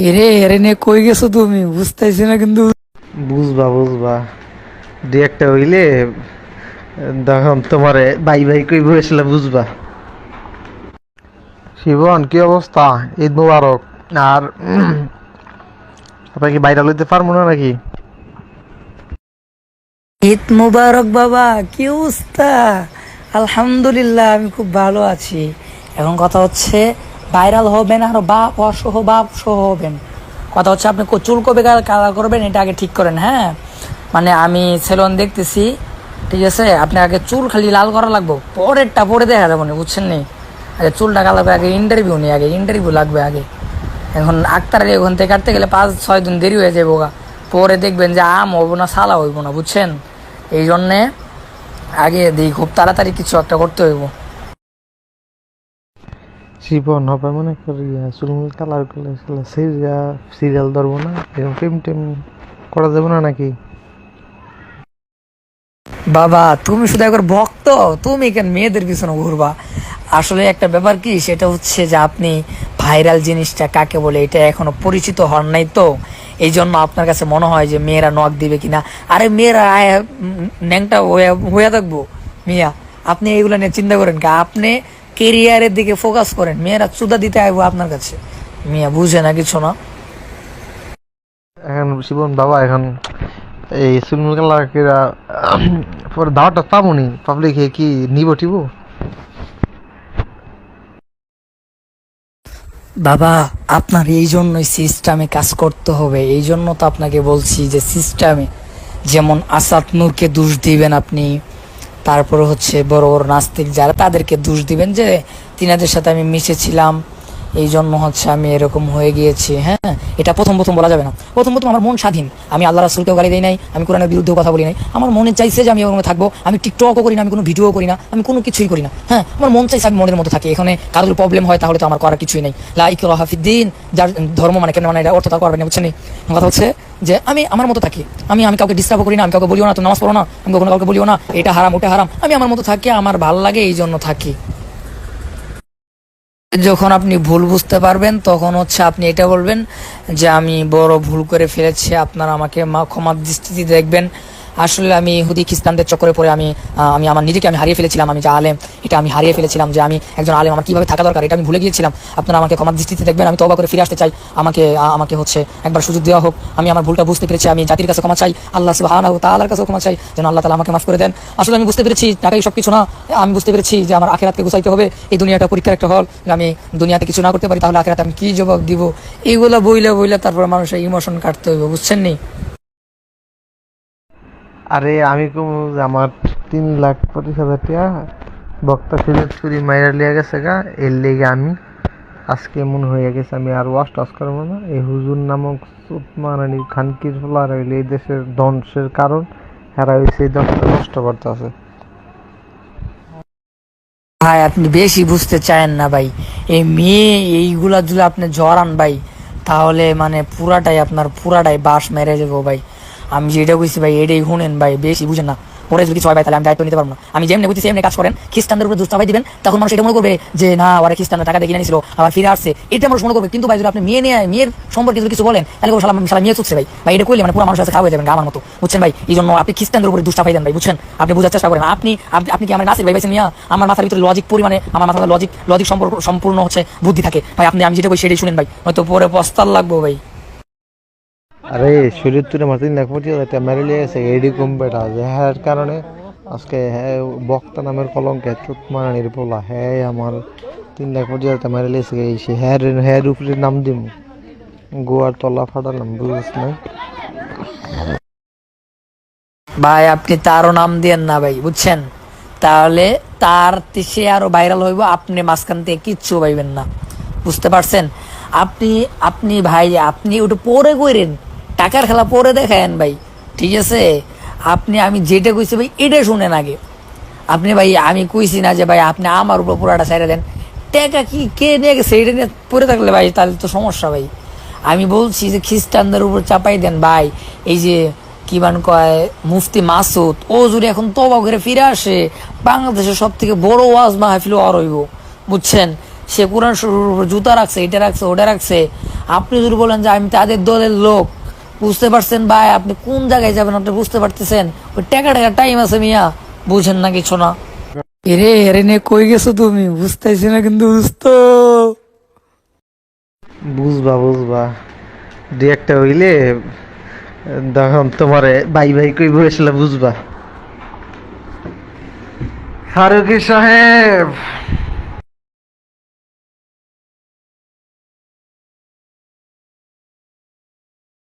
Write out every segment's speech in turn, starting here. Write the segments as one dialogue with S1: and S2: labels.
S1: এরে এরে নে কই গেছো তুমি? বুঝতেছি না কিন্তু।
S2: বুঝবা বুঝবা, দু একটা হইলে তখন তোমারে বাই বাই কই বসলে বুঝবা। শিবন কি অবস্থা? ঈদ মুবারক। আর আপনার কি বাইরে লইতে পারবো না নাকি?
S1: ঈদ মুবারক বাবা, কি অবস্থা? আলহামদুলিল্লাহ, আমি খুব ভালো আছি। এখন কথা হচ্ছে ভাইরাল হবেন আর বাপ সহ হবেন। কথা হচ্ছে আপনি চুল কবে কালার করবেন এটা আগে ঠিক করেন, হ্যাঁ? মানে আমি সেলুন দেখতেছি, ঠিক আছে? আপনি আগে চুল খালি লাল করা লাগবো, পরেরটা পরে দেখা যাবো না, বুঝছেন নি? আগে চুলটা কালার করে, আগে ইন্টারভিউ নেই, আগে ইন্টারভিউ লাগবে আগে। এখন আক্তার ওখান থেকে কাটতে গেলে 5-6 দিন দেরি হয়ে যাবো গা। পরে দেখবেন যে আম হইব না সালা হইব না, বুঝছেন? এই জন্যে আগে দিই খুব তাড়াতাড়ি কিছু একটা করতে হইব।
S2: শিবন হবে মনে করি চুল কালার করলে সিরিয়াল ধরবো না, এরকম প্রেম টেম করা যাবে না নাকি?
S1: বাবা তুমি শুধু একবার ভক্ত, তুমি কেন মেয়েদের পিছনে ঘুরবা? আসলে একটা ব্যাপার কি, সেটা হচ্ছে যে আপনি ভাইরাল জিনিসটা কাকে বলে এটা এখনো পরিচিত হন নাই তো, এই জন্য আপনার কাছে মনে হয় যে মেয়েরা নক দিবে কিনা। আরে মেয়েরা ন্যাংটা হয়ে থাকবো মিয়া, আপনি এইগুলো নিয়ে চিন্তা করেন কা? আপনি কেরিয়ারের দিকে ফোকাস করেন, মেয়েরা চুদা দিতে আইবো আপনার কাছে। মিয়া বুঝে না কিছু না।
S2: এখন শিবন বাবা, এখন এই চুল কালার পরে দাওয়াটা পাবনি, পাবলিক কি নিব টিব?
S1: বাবা আপনার এই জন্যই সিস্টেমে কাজ করতে হবে, এই জন্য তো আপনাকে বলছি যে সিস্টেমে, যেমন আসাদ নূরকে দোষ দিবেন আপনি, তারপরে হচ্ছে বড় বড় নাস্তিক যারা তাদেরকে দোষ দিবেন যে তিনাদের সাথে আমি মিশেছিলাম, এই জন্য হচ্ছে আমি এরকম হয়ে গিয়েছি। হ্যাঁ, এটা প্রথম প্রথম বলা যাবে না। প্রথম প্রথম আমার মন স্বাধীন, আমি আল্লাহ রাসূলকেও গালি দেই নাই, আমি কোরআনের বিরুদ্ধেও কথা বলি নাই। আমার মনে চাইছে যে আমি ওখানে থাকবো, আমি টিকটকও করি না, আমি কোনো ভিডিও করি না, আমি কোনো কিছুই করি না। হ্যাঁ, আমার মন চাইছে আমি মনের মতো থাকি। এখানে কারোর প্রবলেম হয় তাহলে তো আমার করার কিছুই নেই। লা ইকরাহা ফিদ্দিন, যার ধর্ম মানে কেন মানে এটা অর্থ তা করবেন না, বুঝছেন? কথা হচ্ছে যে আমি আমার মতো থাকি, আমি আমি কাউকে ডিস্টার্ব করি না, আমি কাউকে বলিও না তুমি নামাজ পড়ো না, আমি কখনো কাউকে বলিও না এটা হারাম ওটা হারাম, আমি আমার মতো থাকি, আমার ভাল লাগে এই জন্য থাকি। যখন আপনি ভুল বুঝতে পারবেন তখন হচ্ছে আপনি এটা বলবেন যে আমি বড় ভুল করে ফেলেছি, আপনারা আমাকে ক্ষমার দৃষ্টিতে দেখবেন। আসলে আমি ইহুদি খ্রিস্টানদের চক্করে পড়ে আমি আমি আমার নিজেকে আমি হারিয়ে ফেলেছিলাম, আমি যে আলেম এটা আমি হারিয়ে ফেলেছিলাম, যে আমি একজন আলেম আমার কিভাবে থাকা দরকার এটা আমি ভুলে গিয়েছিলাম। আপনারা আমাকে ক্ষমার দৃষ্টিতে দেখবেন, আমি তওবা করে ফিরে আসতে চাই। আমাকে আমাকে হচ্ছে একবার সুযোগ দেওয়া হোক, আমি আমার ভুলটা বুঝতে পেরেছি, আমি জাতির কাছে ক্ষমা চাই, আল্লাহ সুবহানাহু ওয়া তাআলার কাছে ক্ষমা চাই যেন আল্লাহ তাআলা আমাকে মাফ করে দেন। আসলে আমি বুঝতে পেরেছি টাকাই সবকিছু না, আমি বুঝতে পেরেছি যে আমার আখিরাতকে গুছাইতে হবে, এই দুনিয়াটা পরীক্ষার একটা হল, আমি দুনিয়াতে কিছু না করতে পারি তাহলে আখিরাতে আমি কি জবাব দিব? এইগুলা বইলে বইলে তারপর মানুষের ইমোশন কাটতে হইব, বুঝছেন নি?
S2: আরে আমি কম যে আমার 3,25,000 টাকা বক্তা সিলেক্ট করি মাইরা লিয়া গেছে গা, এর লেগে আমি আজকে মনে হয়ে গেছে আমি আর ওয়াশ টাশ করবো না। এই হুজুর নামক সুতমারানি খানকির ফলার হইলে এই দেশের ধ্বংসের কারণ, হেরা হয়েছে এই দেশটা নষ্ট করতে আছে।
S1: ভাই আপনি বেশি বুঝতে চায়েন না ভাই, এই মেয়ে এইগুলা যদি আপনি জড়ান ভাই, তাহলে মানে পুরাটাই বাস মেরে যাবো ভাই। আমি যেটা কইছি ভাই এটাই শুনেন ভাই, বেশি বুঝেন না। ওরা যদি কিছু হয় ভাই তাহলে আমি দায়িত্ব নিতে পারবো না। আমি যেমনি বুঝছি সেমনি কাজ করেন, খ্রিস্টানদের উপরে দুষ্টাভাই দিবেন, তখন মানুষ এটা মনে করবে যে না ওরা খ্রিস্টানরা টাকা দিয়ে কিনে নিয়েছিল আবার ফিরে আসছে, এটা মানুষ মনে করবে। কিন্তু ভাই যদি আপনি মেয়ের সম্পর্কে যদি কিছু বলেন তাহলে সালা মেয়ে চুকছে ভাই, ভাই এটা কইলে মানে পুরো মানুষের কাছে খাওয়া হয়ে যাবেন আমার মতো, বুঝছেন ভাই? এই জন্য আপনি খ্রিস্টানদের উপরে দুষ্টাভাই দেন ভাই, বুঝছেন? আপনি বোঝার চেষ্টা করেন। আপনি আপনি কি আমার নাসির ভাই পাইছেন মিয়া? আমার মাথার ভিতরে লজিক পরিমাণে, আমার মাথার লজিক সম্পূর্ণ হচ্ছে বুদ্ধি থাকে ভাই। আপনি আমি যেটা কই সেটাই শুনেন ভাই, হয়তো পরে পস্তার লাগবো ভাই।
S2: আরে শরীর তুলে আমার 3,25,000 টাকা মেরে লিয়ে গেছে এডি কম্পেটা যে হ্যার কারণে আজকে হ্যাঁ বক্তা নামের কলঙ্কে চুতমারানির পোলা হ্যাঁ আমার 3,25,000 টাকা মেরে লিয়েছে। এই সে হ্যার উপরে নাম দিম গোয়ার তলা ফাটালাম, বুঝিস না?
S1: ভাই আপনি তারও নাম দিয়েন না ভাই, বুঝছেন? তাহলে তার সে আরো ভাইরাল হইব, আপনি মাঝখান থেকে কিচ্ছু পাইবেন না, বুঝতে পারছেন? আপনি আপনি ভাই আপনি ওটা পরে কইরেন, টাকার খেলা পরে দেখায়েন ভাই, ঠিক আছে? আমি যেটা কইছি ভাই এটা শুনেন আগে। আপনি ভাই আমি কইছি না যে ভাই আপনি আমার উপর পুরাটা ছেড়ে দেন, টাকা কি কে নিয়ে গেছে এটা নিয়ে পড়ে থাকলে ভাই তাহলে তো সমস্যা ভাই। আমি বলছি যে খ্রিস্টানদের উপর চাপাই দেন ভাই। এই যে কি বান কয় মুফতি মাসুদ, ও যদি এখন তওবা করে ফিরে আসে, বাংলাদেশের সব থেকে বড় ওয়াজ মাহফিল আর হইব, বুঝছেন? সে কোরআন শরীফের উপর জুতা রাখছে, এটা রাখছে, ওটা রাখছে। আপনি যদি বলেন যে আমি তাদের দলের লোক, বুঝতে পারছেন ভাই? আপনি কোন জায়গায় যাবেন আপনি বুঝতে পারতেছেন? ওই টাকা টাইম আছে মিয়া, বুঝেন না কিছু না। এরে এরে নে কই গেছো তুমি? বুঝতেছি না কিন্তু বুঝতো।
S2: বুঝবা বুঝবা, দু একটা হইলে তখন তোমারে বাই বাই কই বসলে বুঝবা। ফারুকি সাহেব,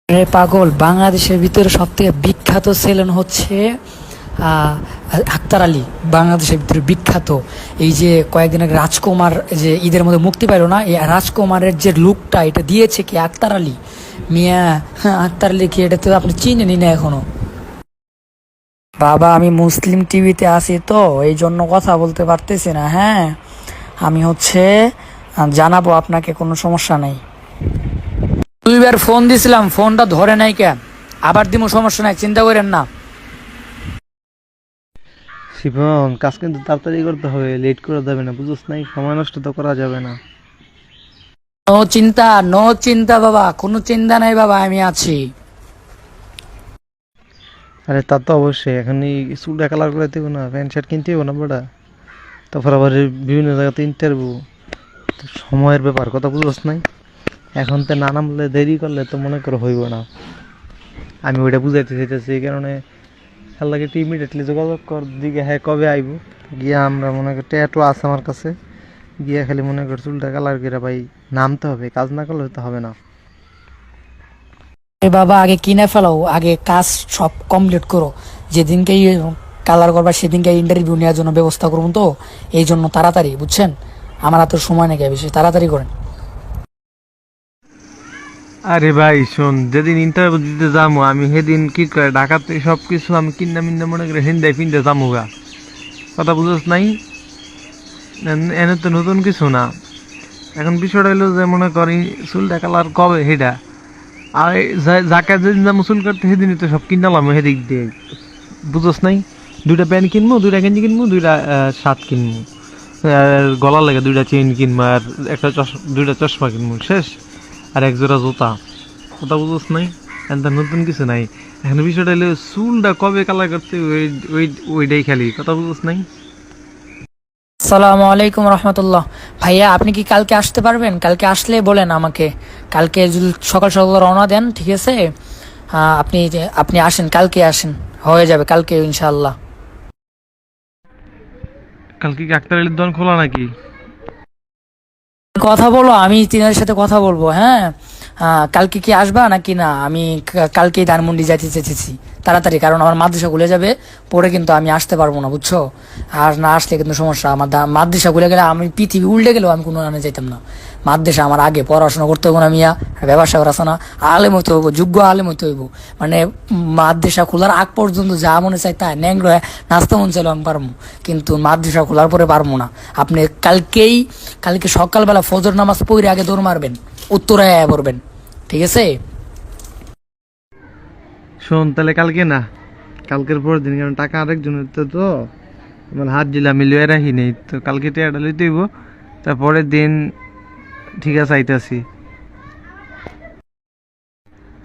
S1: রে পাগল, বাংলাদেশের ভিতরে সব থেকে বিখ্যাত ছেলেন হচ্ছে আহ, আক্তার আলী। বাংলাদেশের ভিতরে বিখ্যাত। এই যে কয়েকদিন আগে রাজকুমার যে ঈদের মধ্যে মুক্তি পাইলো না, এই রাজকুমারের যে লুকটা এটা দিয়েছে কি আক্তার আলী মিয়া। হ্যাঁ, আক্তার আলী কি, এটা তো আপনি চিনেনি না এখনো। বাবা আমি মুসলিম টিভিতে আছি তো এই জন্য কথা বলতে পারতেছি না। হ্যাঁ, আমি হচ্ছে জানাবো আপনাকে, কোনো সমস্যা নাই। 2 বার ফোন দিছিলাম, ফোনটা ধরে নাই কেন? আবার দিমু, সমস্যা নাই, চিন্তা করেন না।
S2: শিবন কাজ কিন্তু তাড়াতাড়ি করতে হবে, লেট করা যাবে না, বুঝছ নাই? সময় নষ্ট তো করা যাবে না।
S1: নো চিন্তা, নো চিন্তা বাবা, কোনো চিন্তা নাই বাবা, আমি আছি।
S2: আরে তা তো অবশ্যই, এখন এই চুলটা কালার করে দেবো না, প্যান্ট শার্ট কিনতে হবো না বড়া। তারপর আবার এই বিভিন্ন জায়গাতে ইন্টারভিউ, সময়ের ব্যাপার, কথা বুঝছ নাই? এখন তো না নামলে দেরি করলে তো মনে করো হইব না। আমি ওইটা বুঝাইতে চাইতেছি, এই কারণে আল্লাহকে ইমিডিয়েটলি যোগাযোগ কর দিকে, হ্যাঁ কবে আইব। গিয়া আমরা মনে করি ট্যাটু আছে আমার কাছে, গিয়া খালি মনে কর চুলটা কালার করে ভাই নামতে হবে, কাজ না করলে তো হবে না।
S1: এ বাবা আগে কিনে ফেলাও, আগে কাজ সব কমপ্লিট করো। যেদিনকে কালার করবা সেদিনকে ইন্টারভিউ নেওয়ার জন্য ব্যবস্থা করুন, তো এই জন্য তাড়াতাড়ি, বুঝছেন? আমার এত সময় নাকি, বেশি তাড়াতাড়ি করেন।
S2: আরে ভাই শোন, যেদিন ইন্টারভিউ দিতে যাবো আমি সেদিন কি করে ঢাকাতে সব কিছু আমি কিনা মিন্না মনে করে হিন্দাই ফিন্দে যাবো গা, কথা বুঝছ নাই? এনে তো নতুন কিছু না। এখন বিষয়টা হলো যে মনে করি চুলটা কালার কবে সেটা, আর যাকে যেদিন যাবো চুল কাটতে সেদিনই তো সব কিনালাম সেদিক দিয়ে, বুঝছ নাই? 2টা প্যান্ট কিনবো, 2টা গেঞ্জি কিনবো, 2টা শার্ট কিনবো, আর গলার লাগে 2টা চেইন কিনবো, আর 2টা চশমা কিনবো, শেষ। আর 1 জোড়া জুতা, কথা বুঝছ নাই? এখন নতুন কিছু নাই। এখন বিষয়টা হলো চুলটা কবে কালার করতে ওই ওই ওইটাই খালি, কথা বুঝছ নাই?
S1: আসসালামু আলাইকুম রহমতুল্লাহ। ভাইয়া আপনি কি কালকে আসতে পারবেন? কালকে আসলে বলেন আমাকে, কালকে যদি সকাল সকাল রওনা দেন, ঠিক আছে? আপনি আপনি আসেন, কালকে আসেন, হয়ে যাবে কালকে ইনশাআল্লাহ।
S2: কালকে কি আক্তার আলীর দোকান খোলা নাকি?
S1: কথা বলো, আমি তিনার সাথে কথা বলবো। হ্যাঁ, কালকে কি আসবা নাকি না? আমি কালকেই ধানমন্ডি যাইতে চেয়েছি তাড়াতাড়ি, কারণ আমার মাদ্রাসা খুলে যাবে, পরে কিন্তু আমি আসতে পারবো না, বুঝছো? আর না আসলে কিন্তু সমস্যা। আমার মাদ্রাসা খুলে গেলে আমি পৃথিবী উল্টে গেলেও আমি কোনো আনে যাইতাম না। মাদ্রাসা আমার আগে পড়াশোনা করতে হবো না মিয়া, ব্যবসা করা আছে না, আলেম হইতে হইব, যোগ্য আলেম হইতে হইব। মানে মাদ্রাসা খোলার আগ পর্যন্ত যা মনে চাই তাই ন্যাংরা নাচতে মন চাইলে আমি পারবো, কিন্তু মাদ্রাসা খোলার পরে পারবো না। আপনি কালকে সকালবেলা ফজর নামাজ পড়ে আগে দৌড় মারবেন, উত্তরায় পড়বেন, ঠিক আছে?
S2: শোন তাহলে কালকে না, কালকের পরের দিন, কারণ টাকা আরেকজনের তো আমার হাত দিলা মিলিয়ে রাখি নেই তো, কালকে টাকাটা লইতে হইব। তারপরের দিন ঠিক আছে আইতাছি।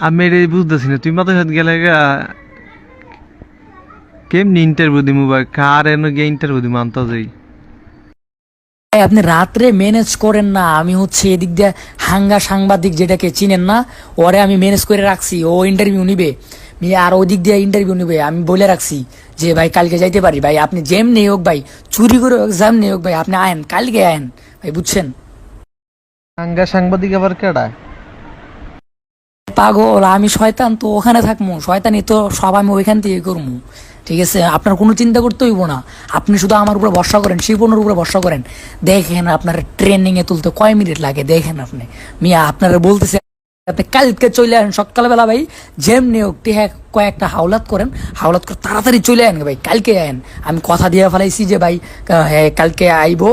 S2: আমি এটাই বুঝতেছি না, তুই মাথার সাথে গেলে কেমনি ইন্টারভিউ দিমু বা কার এনে গিয়ে ইন্টারভিউ দিমু আনতে যাই?
S1: ভাই, আপনি রাত্রে ম্যানেজ করেন না। আমি হচ্ছে এদিক দিয়ে সাংবাদিক যেটাকে চিনেন না, ওরে আমি ম্যানেজ করে রাখছি, ও ইন্টারভিউ নিবে আর ওই দিক দিয়ে ইন্টারভিউ নিবে। আমি বলে রাখছি যে ভাই কালকে যাইতে পারি ভাই, আপনি যেমনি হোক ভাই, চুরি করে হোক যেমনি হোক ভাই, আপনি আয়েন, কালকে আয়েন ভাই, বুঝছেন?
S2: সাংবাদিক আবার কেডা?
S1: পাগল, আমি শয়তান তো ওখানে থাকবো, শয়তানি তো সব আমি ওইখান থেকে করবো, ঠিক আছে? আপনার কোনো চিন্তা করতে হইব না। আপনি শুধু আমার উপরে ভরসা করেন, শিপনের উপরে ভরসা করেন। দেখেন আপনার ট্রেনিং এ তুলতে কয় মিনিট লাগে, দেখেন আপনি মিয়া। আপনারা বলতেছে আপনি কালকে চলে আসেন সকালবেলা ভাই, যেমনি হোক কয়েকটা হাওলাত করেন, হাওলাত করে তাড়াতাড়ি চলে আসেন ভাই, কালকে আয়েন। আমি কথা দিয়ে ফেলাইছি যে ভাই হ্যাঁ কালকে আইবো,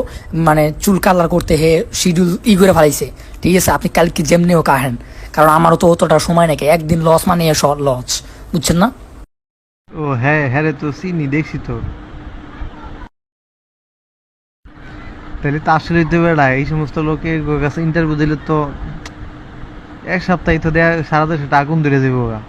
S1: মানে চুল কালার করতে হে শিডিউল করে ফেলাইছে, ঠিক আছে? আপনি কালকে যেমনি হোক আহেন, কারণ আমারও তো অতটা সময় নাকি, একদিন লস মানে লস, বুঝছেন না?
S2: ও হ্যাঁ হ্যাঁ রে, তো চিনি, দেখছি তো। তাহলে তো আসলে তো বেড়া এই সমস্ত লোকের কাছে ইন্টারভিউ দিলে তো এক সপ্তাহে তো দেয়া সারা দেশে আগুন ধরে যাবো গা।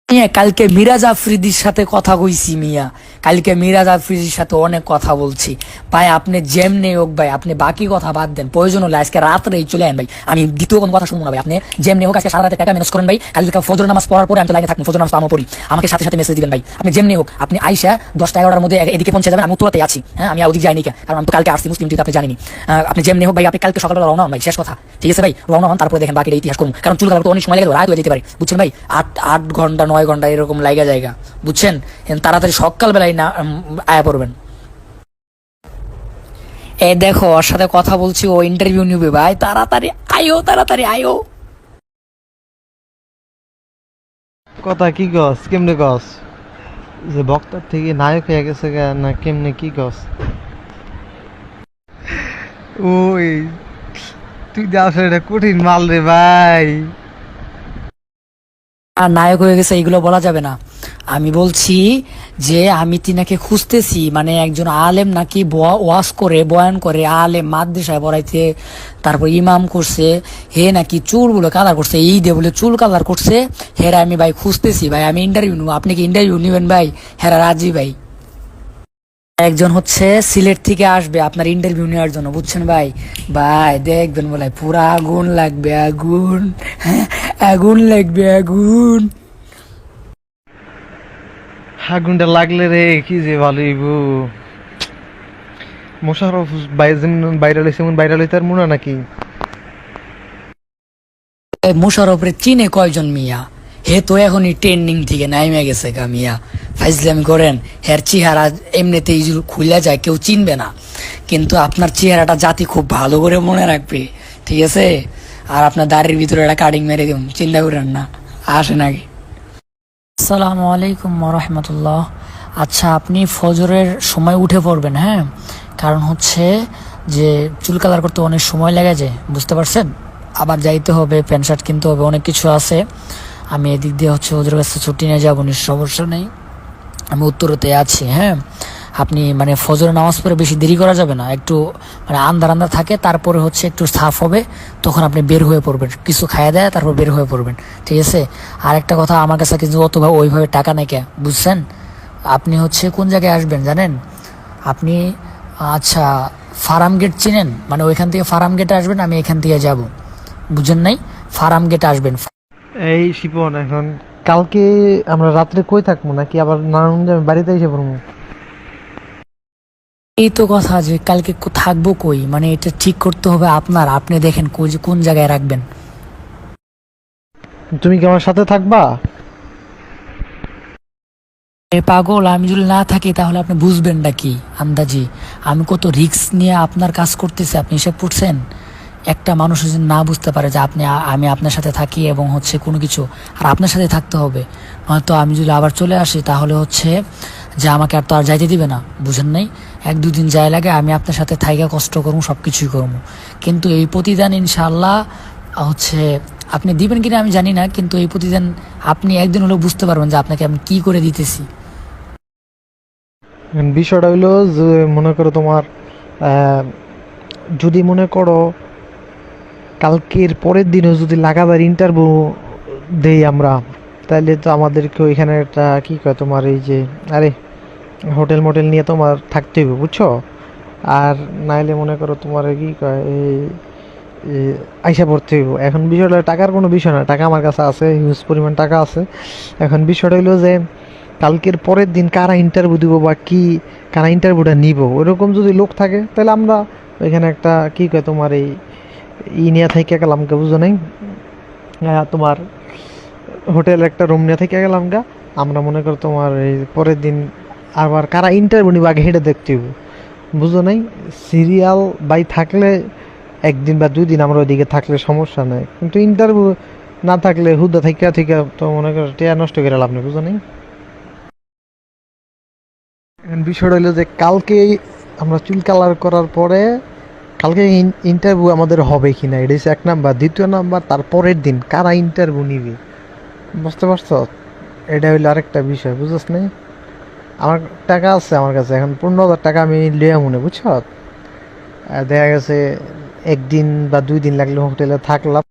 S1: মিয়া কালকে মিরাজ আফ্রিদির সাথে কথা কইছি মিয়া, কালকে মিরাজ আফ্রিদির সাথে অনেক কথা বলছি ভাই। আপনি যেমনি হোক ভাই, আপনি বাকি কথা বাদ দেন, প্রয়োজন হলে আজকে রাত্রেই চলে আন ভাই, আমি দ্বিতীয় কোনো কথা শুনবো না ভাই। আপনি যেমনি হোক আজকে সারা রাতে টাকা ম্যানেজ করেন ভাই, কালকে ফজর নামাজ পড়ার পরে আমি তো লাইনে থাকবো, ফজর নামাজ তো আমও পড়ি, আমাকে সাথে সাথে মেসেজ দিবেন ভাই। আপনি যেমনি হোক আপনি আইসা 10টা-11টার মধ্যে এদিকে পৌঁছে যাবেন, আমি উত্তরাতে আছি। হ্যাঁ, আমি ওদিকে যাইনি কে, কারণ আমি তো কালকে আসছি মুসলিম টিভিতে, আপনি জানিনি। আপনি যেমনি হোক ভাই, আপনি কালকে সকালবেলা রওনা হন ভাই, শেষ কথা, ঠিক আছে ভাই? রওনা হন, তারপরে দেখেন বাকিটা ইতিহাস করুন, কারণ চুল কালার তো অনেক সময় লাগে, রাত হয়ে যেতে পারে, বুঝছেন ভাই? 8 ঘন্টা 9 ঘন্টা এরকম লাগা জায়গা, বুঝছেন? তাড়াতাড়ি সকালবেলায় না আয়া পড়বেন। এ দেখো, ওর সাথে কথা বলছি, ও ইন্টারভিউ নিবে ভাই, তাড়াতাড়ি আয়ো, তাড়াতাড়ি আয়ো।
S2: কথা কি গস, কেমনে গস? যে বক্তার থেকে নায়ক হয়ে গেছে গা, না কেমনে কি গস? ওই তুই যে আসলে এটা কঠিন মাল রে ভাই।
S1: আর নায়ক হয়ে গেছে এইগুলো বলা যাবে না। আমি বলছি যে আমি তিনাকে খুঁজতেছি, মানে একজন আলেম নাকি ওয়াজ করে, বয়ান করে, আলেম মাদ্রাসায় পড়াইতে, তারপর ইমাম করছে, হে নাকি চুলগুলো কালার করছে, এই দিয়ে বলে চুল কালার করছে, হেরা আমি ভাই খুঁজতেছি ভাই, আমি ইন্টারভিউ নেবো, আপনি কি ইন্টারভিউ নেবেন ভাই? হেরা রাজি ভাই। একজন হচ্ছে সিলেট থেকে আসবে আপনার ইন্টারভিউ নেওয়ার জন্য, বুঝছেন ভাই? ভাই দেখবেন বলে পুরা আগুন লাগবে, আগুন, হ্যাঁ, আগুন লাগবে, আগুন।
S2: আগুনটা লাগলে রে কি যে ভালো হইবো। মোশাররফ ভাই যেমন ভাইরাল হয়েছে এমন ভাইরাল হইতে আর মনে নাকি?
S1: মোশারফরে চিনে কয়জন মিয়া? হে তো এখনই ট্রেন্ডিং থেকে নাইমে গেছে গা মিয়া, ফাইজলামি করেন। হের চেহারা এমনিতেই খুলে যায়, কেউ চিনবে না, কিন্তু আপনার চেহারাটা জাতি খুব ভালো করে মনে রাখবে, ঠিক আছে? আর আপনার দাড়ির ভিতরে একটা কাটিং মেরে দেব, চিন্তা করেন না। আসে নাকি? আসসালামু আলাইকুম রহমতুল্লাহ। আচ্ছা, আপনি ফজরের সময় উঠে পড়বেন, হ্যাঁ? কারণ হচ্ছে যে চুল কালার করতে অনেক সময় লেগে যায়, বুঝতে পারছেন? আবার যাইতে হবে, প্যান্ট শার্ট কিনতে হবে, অনেক কিছু আছে। আমি এদিক দিয়ে হচ্ছে ওদের কাছে ছুটি নিয়ে যাবো, সমস্যা নেই, আমি উত্তরতে আছি। হ্যাঁ, আপনি মানে ফজরের নামাজ পড়ে বেশি দেরি করা যাবে না, একটু মানে আন্ধার আন্ধার থাকে, তারপরে হচ্ছে একটু সাফ হবে, তখন আপনি বের হয়ে পড়বেন, কিছু খাইয়ে দেয় তারপর বের হয়ে পড়বেন, ঠিক আছে? আর একটা কথা, আমার কাছে কিন্তু অতভাবে ওইভাবে টাকা নেই কে, বুঝছেন? আপনি হচ্ছে কোন জায়গায় আসবেন জানেন? আপনি আচ্ছা ফার্ম গেট চিনেন? মানে ওইখান থেকে ফার্ম গেটে আসবেন, আমি এখান থেকে যাব, বুঝেন নাই? ফার্ম গেটে আসবেন।
S2: এই শিপন এখন কালকে আমরা রাত্রে কই থাকবো, নাকি আবার নারায়ণগঞ্জে বাড়িতে এসে পড়বো?
S1: এই তো কথা, যে কালকে থাকবো কই, মানে এটা ঠিক করতে হবে আপনার, আপনি দেখেন কোন জায়গায় রাখবেন।
S2: তুমি কি আমার সাথে থাকবা?
S1: এ পাগল, আমি যদি না থাকি তাহলে আপনি বুঝবেন না কি আন্দাজি? আমি কত রিস্ক নিয়ে আপনার কাজ করতেছি, আপনি হিসাব করছেন? একটা মানুষ যদি না বুঝতে পারে যে আমি আপনার সাথে থাকি এবং হচ্ছে কোনো কিছু, আর আপনার সাথে থাকতে হবে, নয়তো আমি যদি আবার চলে আসি তাহলে হচ্ছে যে আমাকে আর তো আর যাইতে দিবে না, বুঝেন নাই? 1-2 দিন যায় লাগে, আমি আপনার সাথে থাইকা কষ্ট করবো, সব কিছুই করবো, কিন্তু এই প্রতিদান ইনশাআল্লাহ হচ্ছে আপনি দিবেন কিনা আমি জানি না, কিন্তু এই প্রতিদান আপনি একদিন হলেও বুঝতে পারবেন যে আপনাকে আমি কি করে দিতেছি।
S2: বিষয়টা হইলো যে মনে করো তোমার যদি মনে করো কালকের পরের দিনও যদি লাগাতার ইন্টারভিউ দেই আমরা, তাহলে তো আমাদেরকে ওইখানে একটা কি কয় তোমার এই যে আরে হোটেল মোটেল নিয়ে তোমার থাকতে হবে, বুঝছো? আর নাইলে মনে করো তোমার কি কয় এই আইসা পড়তে হইব। এখন বিষয়টা টাকার কোনো বিষয় না, টাকা আমার কাছে আছে, হিউজ পরিমাণ টাকা আছে। এখন বিষয়টা হইলো যে কালকের পরের দিন কারা ইন্টারভিউ দিব বা কি কারা ইন্টারভিউটা নিব, ওইরকম যদি লোক থাকে তাহলে আমরা ওইখানে একটা কি কয় তোমার এই নিয়ে থেকে গেলাম গা, বুঝো নাই? তোমার হোটেল একটা রুম নিয়ে থেকে গেলাম গা, আমরা মনে করো তোমার এই পরের দিন আবার কারা ইন্টারভিউ নিব আগে হেঁটে দেখতে হইব, বুঝো নাই? সিরিয়াল বাই থাকলে 1 দিন বা 2 দিন আমরা ওইদিকে থাকলে সমস্যা নাই, কিন্তু ইন্টারভিউ না থাকলে হুদা থেকে থেকে তো মনে করো টেয়া নষ্ট করে লাভ নেই, বুঝো নাই? বিষয়টা হলো যে কালকে আমরা চুল কালার করার পরে কালকে ইন্টারভিউ আমাদের হবে কি না, এটা হচ্ছে 1 নাম্বার। 2য় নাম্বার, তারপরের দিন কারা ইন্টারভিউ নিবে, বুঝতে পারছো? এটা হইলো আরেকটা বিষয়, বুঝছ না? আমার টাকা আছে আমার কাছে, এখন 15,000 টাকা আমি লিয়া মনে বুঝছ। দেখা গেছে একদিন বা 2 দিন লাগলে হোটেলে থাকলাম।